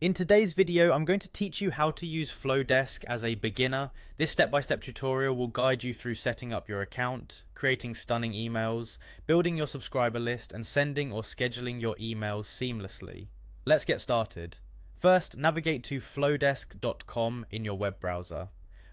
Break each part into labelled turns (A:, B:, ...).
A: In today's video, I'm going to teach you how to use Flodesk as a beginner. This step-by-step tutorial will guide you through setting up your account, creating stunning emails, building your subscriber list, and sending or scheduling your emails seamlessly. Let's get started. First, navigate to flodesk.com in your web browser.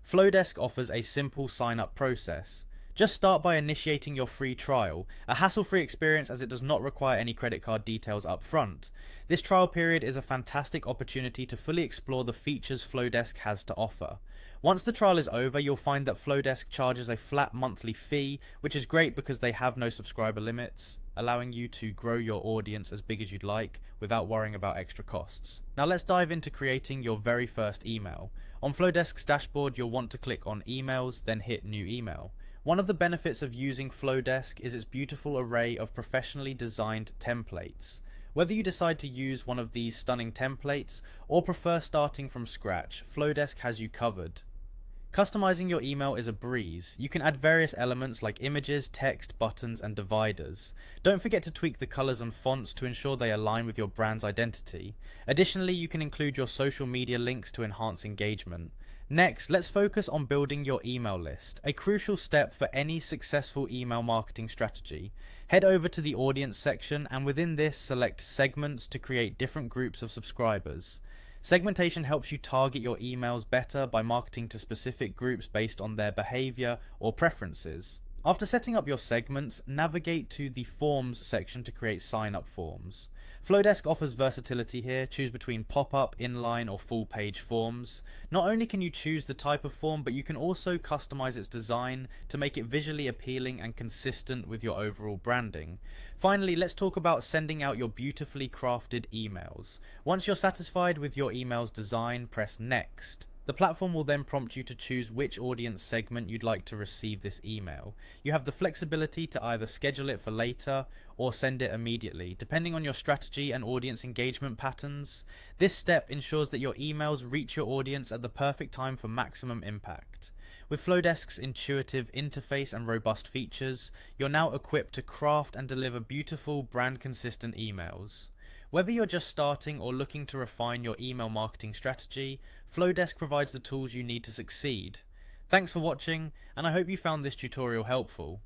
A: Flodesk offers a simple sign-up process. Just start by initiating your free trial, a hassle-free experience as it does not require any credit card details up front. This trial period is a fantastic opportunity to fully explore the features Flodesk has to offer. Once the trial is over, you'll find that Flodesk charges a flat monthly fee, which is great because they have no subscriber limits, allowing you to grow your audience as big as you'd like without worrying about extra costs. Now let's dive into creating your very first email. On Flodesk's dashboard, you'll want to click on Emails, then hit New Email. One of the benefits of using Flodesk is its beautiful array of professionally designed templates. Whether you decide to use one of these stunning templates or prefer starting from scratch, Flodesk has you covered. Customizing your email is a breeze. You can add various elements like images, text, buttons, and dividers. Don't forget to tweak the colors and fonts to ensure they align with your brand's identity. Additionally, you can include your social media links to enhance engagement. Next, let's focus on building your email list, a crucial step for any successful email marketing strategy. Head over to the audience section and within this select segments to create different groups of subscribers. Segmentation helps you target your emails better by marketing to specific groups based on their behavior or preferences. After setting up your segments, navigate to the Forms section to create sign-up forms. Flodesk offers versatility here. Choose between pop-up, inline, or full-page forms. Not only can you choose the type of form, but you can also customize its design to make it visually appealing and consistent with your overall branding. Finally, let's talk about sending out your beautifully crafted emails. Once you're satisfied with your email's design, press Next. The platform will then prompt you to choose which audience segment you'd like to receive this email. You have the flexibility to either schedule it for later or send it immediately, depending on your strategy and audience engagement patterns. This step ensures that your emails reach your audience at the perfect time for maximum impact. With Flodesk's intuitive interface and robust features, you're now equipped to craft and deliver beautiful, brand-consistent emails. Whether you're just starting or looking to refine your email marketing strategy, Flodesk provides the tools you need to succeed. Thanks for watching, and I hope you found this tutorial helpful.